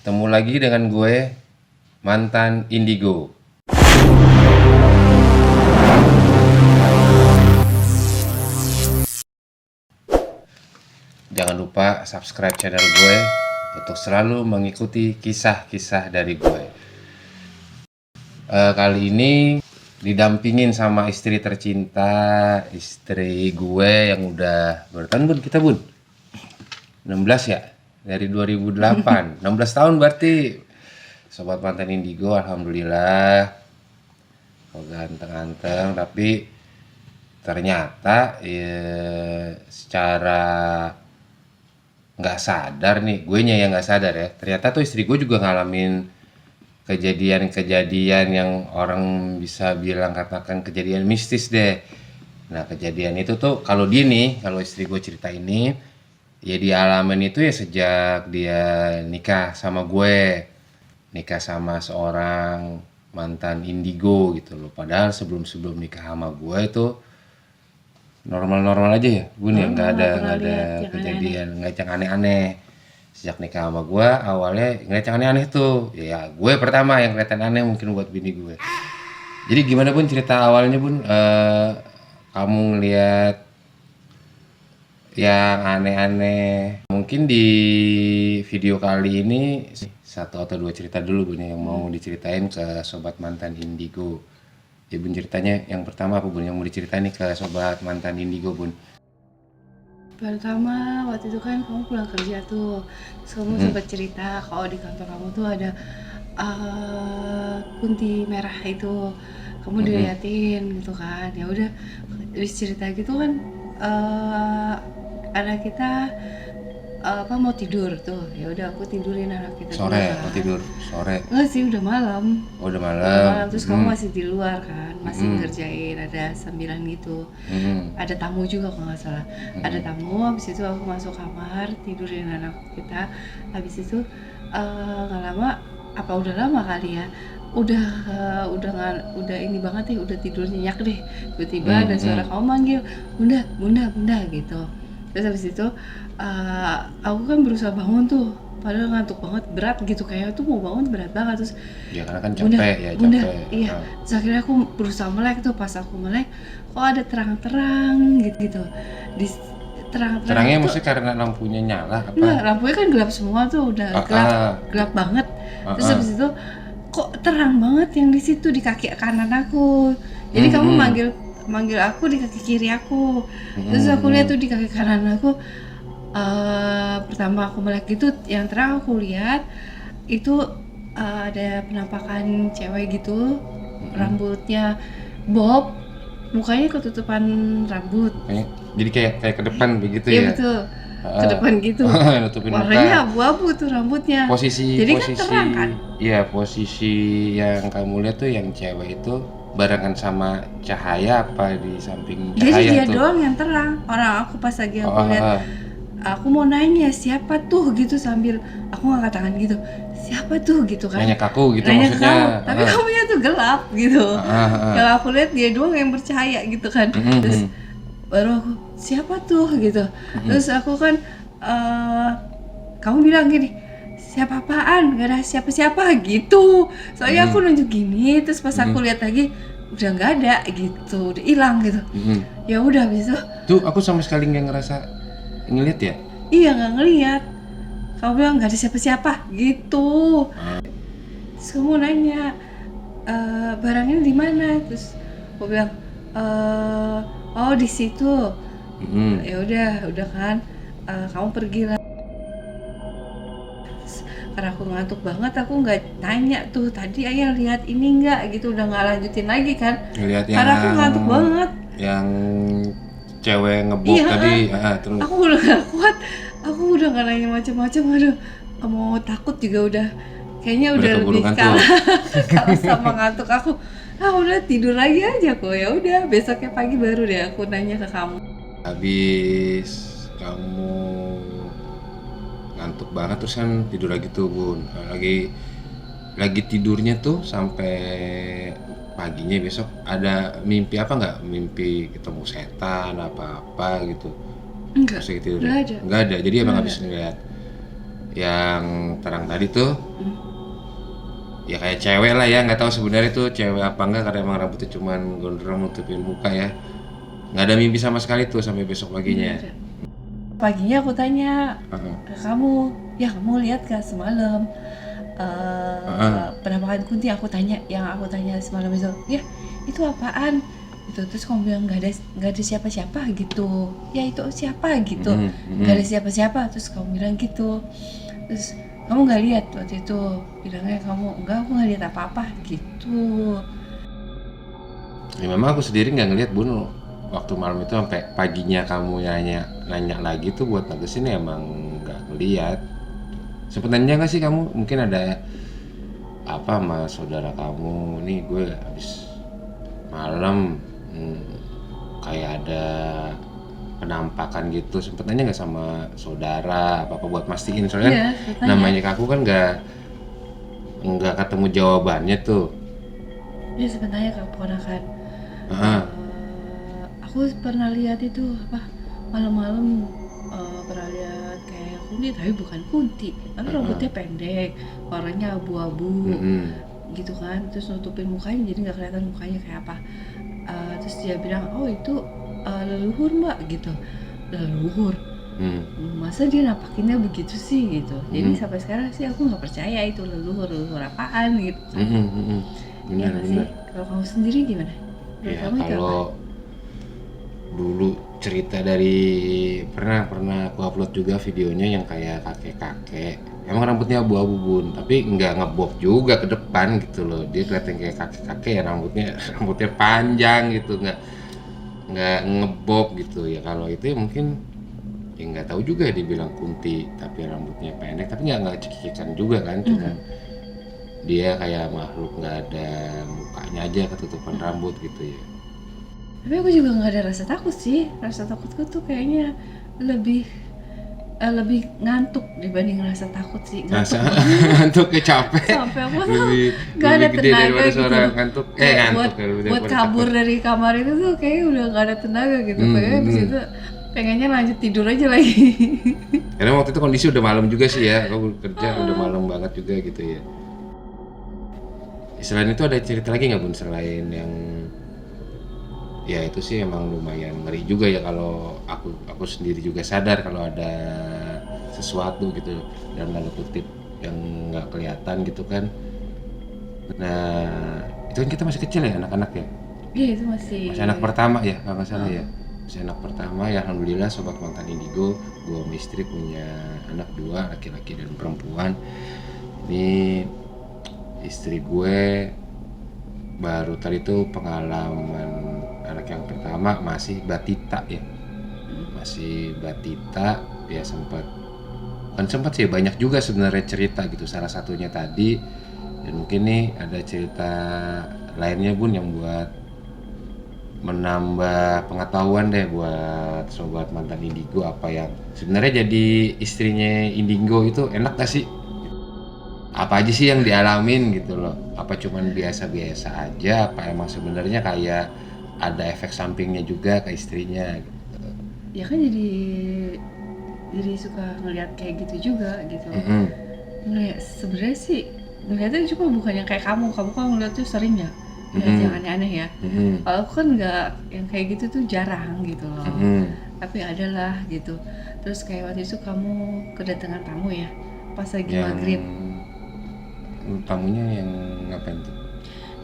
Ketemu lagi dengan gue, mantan Indigo. Jangan lupa subscribe channel gue untuk selalu mengikuti kisah-kisah dari gue. Kali ini didampingin sama istri tercinta, istri gue yang udah berapa tahun, Bun? Kita, Bun? 16 ya? Dari 2008. 16 tahun berarti. Sobat mantan Indigo, alhamdulillah. Oh, ganteng-ganteng, tapi ternyata ya, secara nggak sadar nih, gue nya yang nggak sadar ya. Ternyata tuh istri gue juga ngalamin kejadian-kejadian yang orang bisa bilang katakan kejadian mistis deh. Nah, kejadian itu tuh kalau istri gue cerita ini, ya dialamin itu ya sejak dia nikah sama gue. Nikah sama seorang mantan Indigo gitu loh. Padahal sebelum nikah sama gue itu normal-normal aja ya, Bun, ya nggak ada kejadian nggak yang aneh-aneh. Sejak nikah sama gue awalnya ngeliat yang aneh-aneh tuh, ya gue pertama yang kelihatan aneh mungkin buat bini gue. Jadi gimana, Bun, cerita awalnya, Bun? Kamu ngeliat yang aneh-aneh. Mungkin di video kali ini satu atau dua cerita dulu, Bun, yang mau diceritain ke sobat mantan Indigo. Ya, Bun, ceritanya yang pertama apa, Bun, yang mau diceritain nih ke sobat mantan Indigo, Bun? Pertama, waktu itu kan kamu pulang kerja tuh, terus kamu sempat cerita kalau di kantor kamu tuh ada kunti merah itu, kamu diliatin gitu kan. Ya udah, habis cerita gitu kan, anak kita mau tidur tuh. Ya udah aku tidurin anak kita dulu Sore, kan. mau tidur sore. Enggak sih, udah malam. Oh, udah Udah malam. malam, terus kamu masih di luar kan, masih ngerjain, ada sambilan gitu. Ada tamu juga kalau nggak salah. Ada tamu, habis itu aku masuk kamar, tidurin anak kita. Habis itu nggak lama, apa udah lama kali ya, udah ini banget nih, udah tidur nyenyak deh. Tiba-tiba ada suara kamu manggil, bunda, bunda, bunda gitu. Terus habis itu aku kan berusaha bangun tuh, padahal ngantuk banget, berat gitu, kayak tuh mau bangun berat banget. Terus Ya karena kan bunda, capek ya, bunda, capek. iya. Terus akhirnya aku berusaha melek tuh, pas aku melek kok ada terang-terang gitu di terang-terang Terangnya itu. mesti karena lampunya nyala apa? Enggak, lampunya kan gelap semua tuh, udah gelap banget. Terus habis itu kok terang banget yang di situ di kaki kanan aku. Jadi kamu manggil aku di kaki kiri aku. Terus aku lihat tuh di kaki kanan aku, pertama aku melek gitu, yang terang aku lihat itu ada penampakan cewek gitu, rambutnya bob, mukanya ketutupan rambut. Jadi kayak ke depan begitu Iya ya. betul, ke depan gitu. Nutupin Warnanya muka. abu-abu tuh rambutnya. Jadi kan terang kan. Iya, posisi yang kamu lihat tuh yang cewek itu barengan sama cahaya apa di samping Jadi cahaya dia tuh? doang yang terang. Orang aku pas lagi aku lihat, aku mau nanya siapa tuh gitu, sambil aku ngangkat tangan gitu, siapa tuh gitu kan. Nanya kaku gitu Nanya ke maksudnya. kamu, tapi kamunya tuh gelap gitu. Yang aku lihat dia doang yang bercahaya gitu kan. Terus baru aku, siapa tuh gitu. Terus aku kan kamu bilang gini, siapa apaan, gak ada siapa-siapa gitu. Soalnya aku nunjuk gini, terus pas aku lihat lagi udah nggak ada gitu, udah hilang gitu. Ya udah, habis itu Tuh aku sama sekali nggak ngerasa ngeliat ya. iya nggak ngelihat. Kamu bilang nggak ada siapa-siapa gitu. Terus kamu nanya, barangnya di mana? Terus aku bilang, oh di situ. Ya udah kan, kamu pergi lah. Karena aku ngantuk banget, aku nggak tanya tuh tadi ayah lihat ini nggak gitu, udah nggak lanjutin lagi kan. Ngeliat Karena aku ngantuk banget. Yang cewek ngebok tadi, terus. Aku udah gak kuat, aku udah nggak nanya macam-macam. Aduh, mau takut juga udah, kayaknya udah lebih kalah sama ngantuk aku. Udah tidur lagi aja kok. Ya udah, besoknya pagi baru deh aku nanya ke kamu. Habis kamu ngantuk banget terus kan tidur lagi tuh, Bun. Lagi tidurnya tuh sampai paginya besok ada mimpi apa nggak? Mimpi ketemu setan apa-apa gitu? Enggak, Pas lagi tidur. nggak ada. Nggak ada. Jadi emang habis ngeliat yang terang tadi tuh ya kayak cewek lah ya, nggak tahu sebenarnya tuh cewek apa enggak karena emang rambutnya cuman gondrong nutupin muka ya. Nggak ada mimpi sama sekali tuh sampai besok paginya. Paginya aku tanya Heeh. ke kamu, ya kamu lihat gak semalam penampakan Kunti? Aku tanya, yang aku tanya semalam itu, ya itu apaan? Gitu. Terus kamu bilang nggak ada siapa-siapa gitu. Ya itu siapa gitu? Nggak ada siapa-siapa. Terus kamu bilang gitu. Terus kamu nggak lihat waktu itu? Bilangnya kamu enggak, aku nggak lihat apa-apa gitu. Ya memang aku sendiri nggak ngeliat Bun waktu malam itu sampai paginya kamu nanya lagi tuh buat negesin ya emang nggak ngeliat. Sebenarnya nggak sih kamu mungkin ada apa sama saudara kamu nih, gue habis malam kayak ada penampakan gitu, sempet nanya nggak sama saudara apa buat mastiin soalnya Iya, namanya ke aku kan nggak ketemu jawabannya tuh. Ya sebenarnya ke keponakan. Heeh. Aku pernah lihat itu apa malam-malam, pernah lihat kayak Kunti tapi bukan Kunti, tapi rambutnya pendek, warnanya abu-abu gitu kan, terus nutupin mukanya jadi nggak kelihatan mukanya kayak apa. Terus dia bilang, oh itu leluhur mbak gitu. Leluhur, masa dia nampakinnya begitu sih gitu. Jadi sampai sekarang sih aku nggak percaya itu leluhur apaan gitu kan. Ya nggak sih? Benar. Kalau kamu sendiri gimana? Menurut Ya kamu itu apa? kalau dulu cerita dari pernah aku upload juga videonya yang kayak kakek-kakek. Emang rambutnya abu-abu Bun, tapi nggak ngebob juga ke depan gitu loh. Dia kelihatan kayak kakek-kakek ya, rambutnya panjang gitu, nggak ngebob gitu ya. Kalau itu ya mungkin ya nggak tahu juga ya, dibilang Kunti tapi rambutnya pendek, tapi nggak cekikikan juga kan, cuma dia kayak makhluk nggak ada mukanya aja ketutupan rambut gitu ya. Tapi aku juga nggak ada rasa takut sih. Rasa takutku tuh kayaknya lebih ngantuk dibanding rasa takut sih. Rasa ngantuk kayak capek. Sampai aku tuh lebih nggak ada gede tenaga daripada gitu. suara ngantuk. Kayak Ngantuk ya, lebih buat daripada kabur takut. dari kamar itu tuh kayaknya udah nggak ada tenaga gitu. Kayaknya di situ pengennya lanjut tidur aja lagi. Karena waktu itu kondisi udah malam juga sih ya, aku kerja udah malam banget juga gitu ya. Selain itu ada cerita lagi nggak Bun, selain yang ya itu sih emang lumayan ngeri juga ya, kalau aku sendiri juga sadar kalau ada sesuatu gitu dalam tanda kutip yang nggak kelihatan gitu kan. Nah itu kan kita masih kecil ya, anak-anak ya, Iya itu masih. masih anak pertama ya kalau nggak salah ya, masih anak pertama ya. Alhamdulillah sobat mantan indigo, gue sama istri punya anak 2, laki-laki dan perempuan. Ini istri gue baru tadi tuh pengalaman anak yang pertama masih batita ya, masih batita ya. Sempat sih banyak juga sebenarnya cerita gitu, salah satunya tadi, dan mungkin nih ada cerita lainnya Bun yang buat menambah pengetahuan deh buat sobat mantan indigo, apa yang sebenarnya jadi istrinya indigo itu enak gak sih, apa aja sih yang dialamin gitu loh, apa cuman biasa-biasa aja, apa emang sebenarnya kayak ada efek sampingnya juga ke istrinya gitu. Ya kan jadi suka ngeliat kayak gitu juga gitu. Ngeliat sebenarnya sih ngeliatnya cuma bukan yang kayak kamu kan ngeliat tuh sering ya ngeliat yang aneh-aneh ya. Kalau aku kan nggak, yang kayak gitu tuh jarang gitu loh. Tapi adalah gitu. Terus kayak waktu itu kamu kedatangan tamu ya pas lagi maghrib. Tamunya yang ngapain tuh?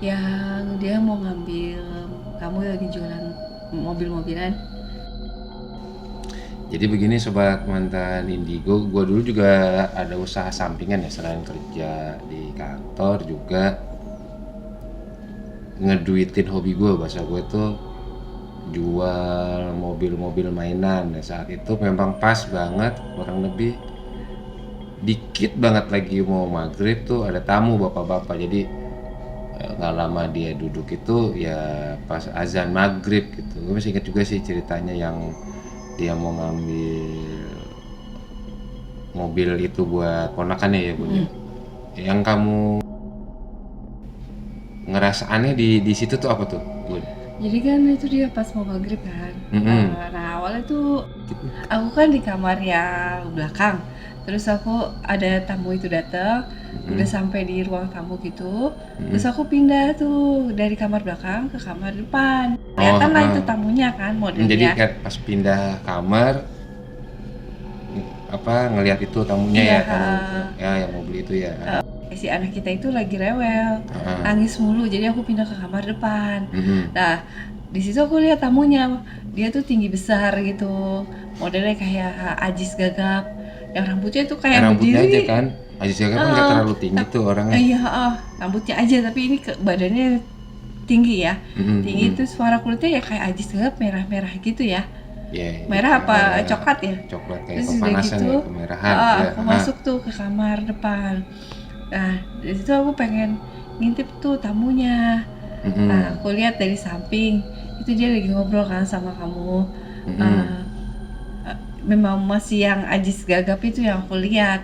Yang dia mau ngambil, kamu lagi jualan mobil-mobilan. Jadi begini sobat mantan indigo, gue dulu juga ada usaha sampingan ya, selain kerja di kantor juga ngeduitin hobi gue. Bahasa gue tuh jual mobil-mobil mainan. Nah, saat itu memang pas banget, kurang lebih dikit banget lagi mau maghrib tuh ada tamu bapak-bapak. Jadi nggak lama dia duduk itu ya pas azan maghrib gitu. Gue masih ingat juga sih ceritanya yang dia mau ngambil mobil itu buat ponakannya ya Bun. Yang kamu ngerasa aneh di situ tuh apa tuh Bun? Jadi kan itu dia pas mau maghrib kan. Nah awalnya tuh aku kan di kamar yang belakang. Terus aku ada tamu itu datang, udah sampai di ruang tamu gitu. Terus aku pindah tuh dari kamar belakang ke kamar depan. Kelihatan lah itu tamunya kan Jadi modelnya. kan pas pindah kamar ngelihat itu tamunya Iya, ya, tamu ya yang mau beli itu ya. si anak kita itu lagi rewel, nangis mulu. Jadi aku pindah ke kamar depan. Nah, di situ aku lihat tamunya, dia tuh tinggi besar gitu, modelnya kayak Ajis Gagap, yang rambutnya tuh kayak Rambutnya aja berdiri. kan, Aziz Gagap kan nggak terlalu tinggi tuh orangnya. Iya, rambutnya aja, tapi ini badannya tinggi ya. Tinggi, terus warna kulitnya ya kayak Ajis Gagap, merah-merah gitu ya. Yeah, Merah apa coklat ya? Coklat kayak Terus udah pepanasan gitu, ya, kemerahan. Ya. aku masuk tuh ke kamar depan. Nah, dari situ aku pengen ngintip tuh tamunya. Nah, aku lihat dari samping, itu dia lagi ngobrol kan sama kamu. Memang masih yang Ajis Gagap itu yang aku lihat.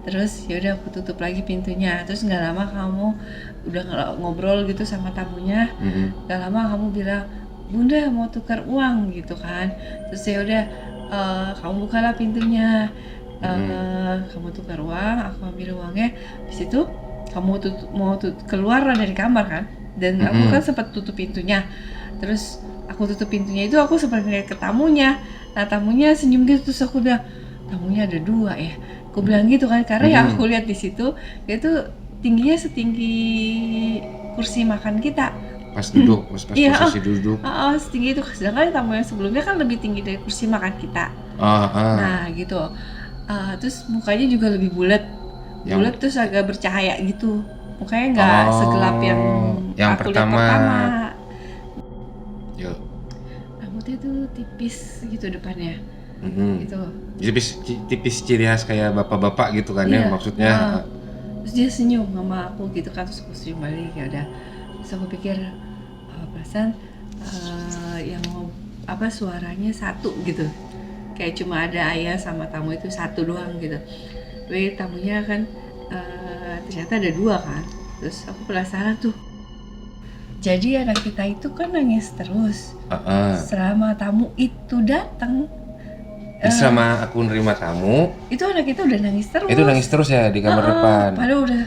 Terus yaudah aku tutup lagi pintunya. Terus nggak lama kamu udah ngobrol gitu sama tamunya. Nggak lama kamu bilang, Bunda mau tukar uang gitu kan. Terus ya udah kamu bukalah pintunya. Kamu tukar uang, aku ambil uangnya. Di situ kamu keluar dari kamar kan. Dan aku kan sempat tutup pintunya. Terus aku tutup pintunya itu aku sempat ngeliat ke tamunya. Nah, tamunya senyum gitu, terus aku bilang, tamunya ada 2 ya. Aku bilang gitu kan, karena yang aku lihat di situ dia tuh tingginya setinggi kursi makan kita. Pas duduk, pas Iya, posisi duduk. setinggi itu. Sedangkan tamu yang sebelumnya kan lebih tinggi dari kursi makan kita. Nah, gitu. Terus mukanya juga lebih bulat. Bulat terus agak bercahaya gitu. Mukanya nggak segelap yang aku lihat pertama. Yuk. Rambutnya tuh tipis gitu depannya. Gitu. Tipis ciri khas kayak bapak-bapak gitu kan ya maksudnya. Terus dia senyum sama aku gitu kan, terus aku senyum balik, ya udah. Terus aku pikir perasaan yang suaranya satu gitu, kayak cuma ada ayah sama tamu itu satu doang gitu. Tapi tamunya kan ternyata ada 2 kan. Terus aku penasaran tuh. Jadi anak kita itu kan nangis terus selama tamu itu datang. Selama aku nerima tamu, itu anak kita udah nangis terus. Itu nangis terus ya di kamar depan. Padahal udah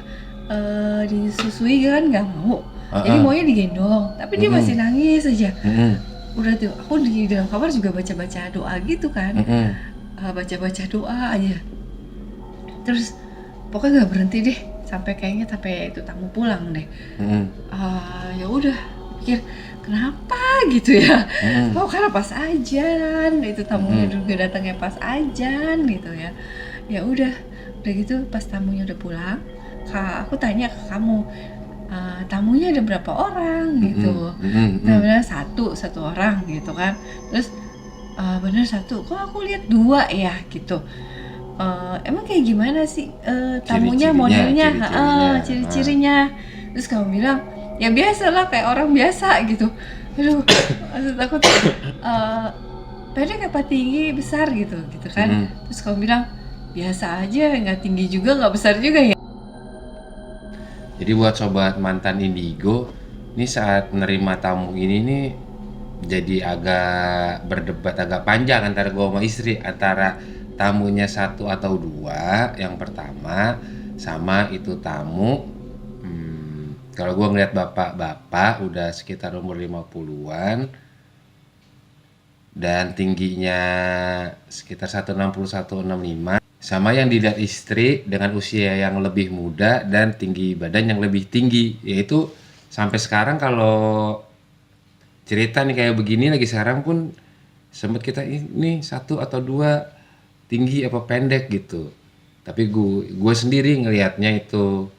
disusui kan nggak mau. Jadi maunya digendong, tapi dia masih nangis aja. Udah tuh, aku di dalam kamar juga baca-baca doa gitu kan. Baca-baca doa aja. Terus pokoknya nggak berhenti deh sampai itu tamu pulang deh. Ya udah, pikir kenapa gitu ya. Karena pas ajan itu tamunya juga datangnya pas ajan gitu ya. Ya udah gitu pas tamunya udah pulang, aku tanya ke kamu, tamunya ada berapa orang gitu. Nah, benar satu orang gitu kan. Terus bener 1, kok aku lihat 2 ya gitu. Emang kayak gimana sih tamunya, modelnya, ciri-cirinya. Terus kamu bilang, ya biasa lah kayak orang biasa gitu. Aduh, maksud aku tuh pendek apa tinggi, besar gitu kan. Terus kamu bilang, biasa aja, nggak tinggi juga, nggak besar juga ya. Jadi buat sobat mantan indigo, ini saat nerima tamu ini nih jadi agak berdebat agak panjang antara gue sama istri, antara tamunya 1 atau 2 yang pertama sama itu tamu. Kalau gue ngeliat bapak-bapak udah sekitar umur 50-an dan tingginya sekitar 160 165, sama yang dilihat istri dengan usia yang lebih muda dan tinggi badan yang lebih tinggi. Yaitu sampai sekarang kalau cerita nih kayak begini lagi sekarang pun sempet kita ini 1 atau 2 tinggi apa pendek gitu. Tapi gue sendiri ngelihatnya itu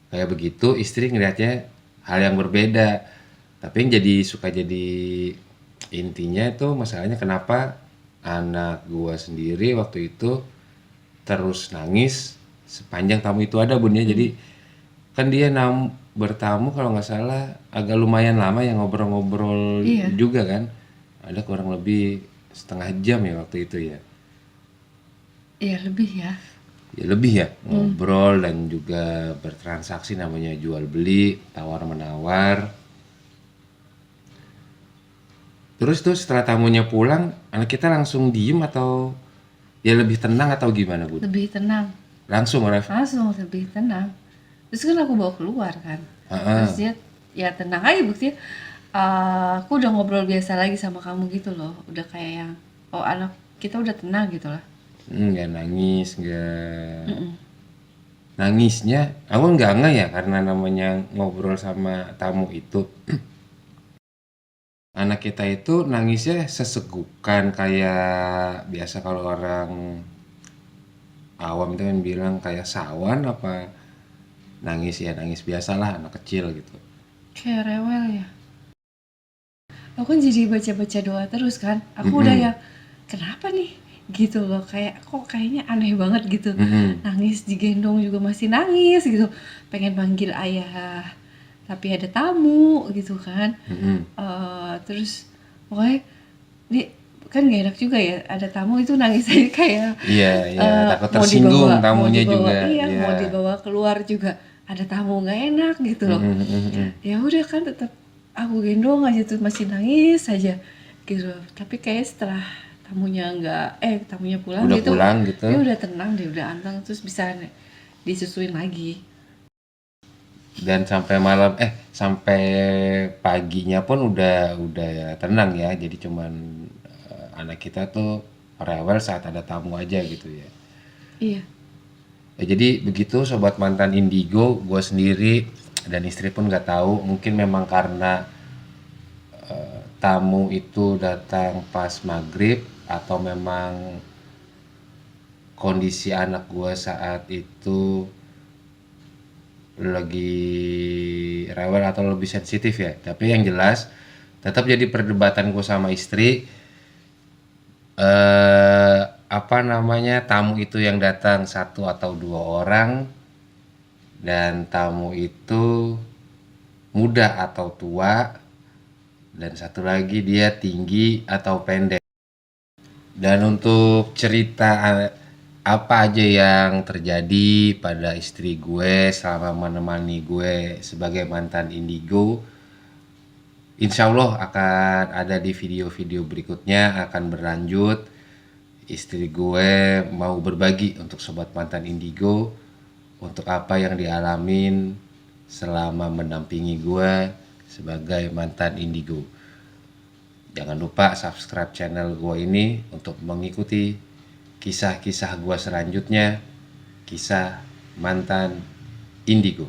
kayak begitu, istri ngelihatnya hal yang berbeda. Tapi yang jadi intinya itu masalahnya kenapa anak gue sendiri waktu itu terus nangis sepanjang tamu itu ada, Bun ya. Jadi kan dia bertamu kalau nggak salah agak lumayan lama ya, ngobrol-ngobrol juga kan. Ada kurang lebih setengah jam ya waktu itu ya. Iya lebih ya. Ya lebih ya, ngobrol dan juga bertransaksi, namanya jual beli, tawar menawar. Terus tuh setelah tamunya pulang, anak kita langsung diem atau Ya lebih tenang atau gimana Bun? lebih tenang, Langsung Ref. langsung lebih tenang. Terus kan aku bawa keluar kan, terus dia ya tenang aja buktinya. Aku udah ngobrol biasa lagi sama kamu gitu loh, udah kayak yang oh anak kita udah tenang gitu lah. Nggak nangis, nggak nangisnya. Aku nggak ngeh ya karena namanya ngobrol sama tamu itu. Anak kita itu nangisnya sesegukan kayak biasa kalau orang awam itu kan bilang kayak sawan apa nangis ya nangis biasalah anak kecil gitu. Kayak rewel ya. Aku kan jadi baca-baca doa terus kan. Aku udah ya kenapa nih? Gitu loh, kayak kok kayaknya aneh banget gitu. Nangis digendong juga masih nangis gitu. Pengen panggil ayah tapi ada tamu gitu kan. Terus pokoknya kan gak enak juga ya ada tamu itu nangis aja kayak Iya, takut mau tersinggung dibawa, tamunya juga. iya, Iya. mau dibawa keluar juga ada tamu nggak enak gitu loh. Ya udah kan tetap aku gendong aja tuh masih nangis aja gitu. Tapi kayak setelah tamunya pulang Udah gitu, pulang gitu. dia udah tenang, dia udah anteng, terus bisa disusuin lagi. Dan sampai paginya pun udah ya tenang ya. Jadi cuman anak kita tuh rewel saat ada tamu aja gitu ya. Iya. Ya, jadi begitu sobat mantan Indigo, gue sendiri dan istri pun nggak tahu. Mungkin memang karena tamu itu datang pas maghrib atau memang kondisi anak gue saat itu lagi rewel atau lebih sensitif ya. Tapi yang jelas tetap jadi perdebatan gue sama istri. Apa namanya tamu itu yang datang 1 atau 2 orang dan tamu itu muda atau tua dan satu lagi dia tinggi atau pendek. Dan untuk cerita apa aja yang terjadi pada istri gue selama menemani gue sebagai mantan Indigo, insya Allah akan ada di video-video berikutnya akan berlanjut. Istri gue mau berbagi untuk sobat mantan Indigo untuk apa yang dialamin selama mendampingi gue sebagai mantan Indigo. Jangan lupa subscribe channel gue ini untuk mengikuti kisah-kisah gue selanjutnya, kisah mantan Indigo.